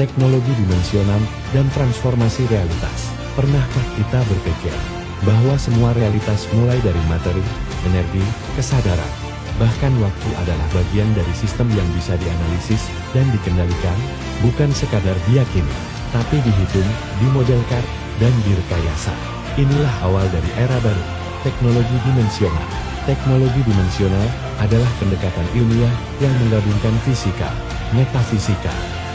teknologi dimensional, dan transformasi realitas. Pernahkah kita berpikir bahwa semua realitas mulai dari materi, energi, kesadaran, bahkan waktu adalah bagian dari sistem yang bisa dianalisis dan dikendalikan, bukan sekadar diyakini, tapi dihitung, dimodelkan, dan direkayasa. Inilah awal dari era baru, teknologi dimensional. Teknologi dimensional adalah pendekatan ilmiah yang menggabungkan fisika, metafisika,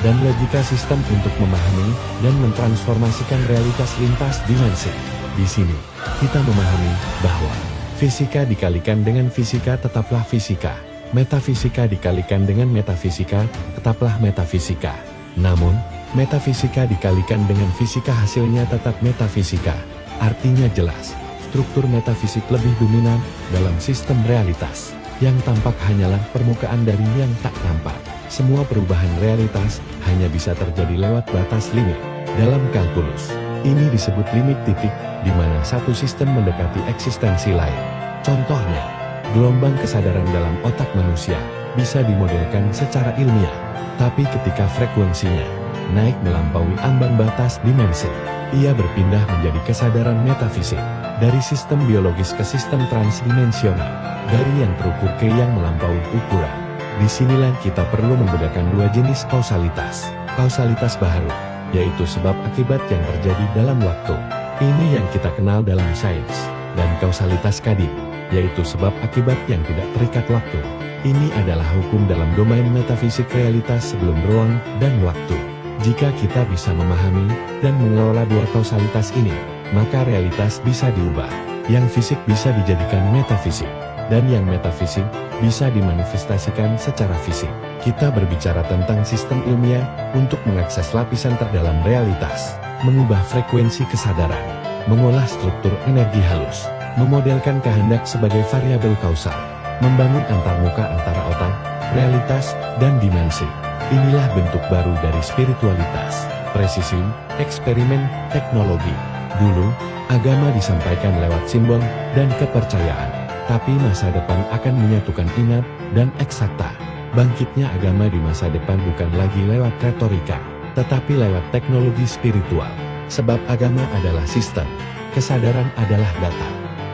dan logika sistem untuk memahami dan mentransformasikan realitas lintas dimensi. Di sini, kita memahami bahwa fisika dikalikan dengan fisika tetaplah fisika, metafisika dikalikan dengan metafisika tetaplah metafisika. Namun, metafisika dikalikan dengan fisika hasilnya tetap metafisika. Artinya jelas, struktur metafisik lebih dominan dalam sistem realitas. Yang tampak hanyalah permukaan dari yang tak nampak. Semua perubahan realitas hanya bisa terjadi lewat batas limit. Dalam kalkulus, ini disebut limit titik, di mana satu sistem mendekati eksistensi lain. Contohnya, gelombang kesadaran dalam otak manusia bisa dimodelkan secara ilmiah. Tapi ketika frekuensinya naik melampaui ambang batas dimensi, ia berpindah menjadi kesadaran metafisik. Dari sistem biologis ke sistem transdimensional, dari yang terukur ke yang melampaui ukuran. Disinilah kita perlu membedakan dua jenis kausalitas. Kausalitas baharu, yaitu sebab akibat yang terjadi dalam waktu. Ini yang kita kenal dalam sains. Dan kausalitas kadim, yaitu sebab akibat yang tidak terikat waktu. Ini adalah hukum dalam domain metafisik realitas sebelum ruang dan waktu. Jika kita bisa memahami dan mengelola dua kausalitas ini, maka realitas bisa diubah. Yang fisik bisa dijadikan metafisik, dan yang metafisik bisa dimanifestasikan secara fisik. Kita berbicara tentang sistem ilmiah untuk mengakses lapisan terdalam realitas, mengubah frekuensi kesadaran, mengolah struktur energi halus, memodelkan kehendak sebagai variabel kausal, membangun antarmuka antara otak, realitas, dan dimensi. Inilah bentuk baru dari spiritualitas, presisi, eksperimen, teknologi. Dulu, agama disampaikan lewat simbol dan kepercayaan, tapi masa depan akan menyatukan ingat dan eksakta. Bangkitnya agama di masa depan bukan lagi lewat retorika, tetapi lewat teknologi spiritual. Sebab agama adalah sistem, kesadaran adalah data,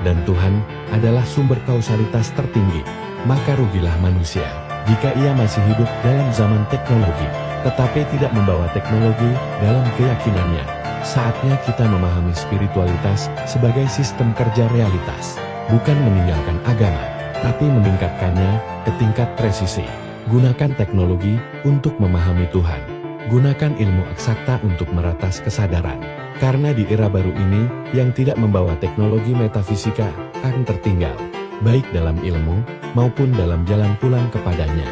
dan Tuhan adalah sumber kausalitas tertinggi. Maka rugilah manusia jika ia masih hidup dalam zaman teknologi, tetapi tidak membawa teknologi dalam keyakinannya. Saatnya kita memahami spiritualitas sebagai sistem kerja realitas, bukan meninggalkan agama, tapi meningkatkannya ke tingkat presisi. Gunakan teknologi untuk memahami Tuhan. Gunakan ilmu eksakta untuk meratas kesadaran. Karena di era baru ini, yang tidak membawa teknologi metafisika akan tertinggal, baik dalam ilmu maupun dalam jalan pulang kepadanya.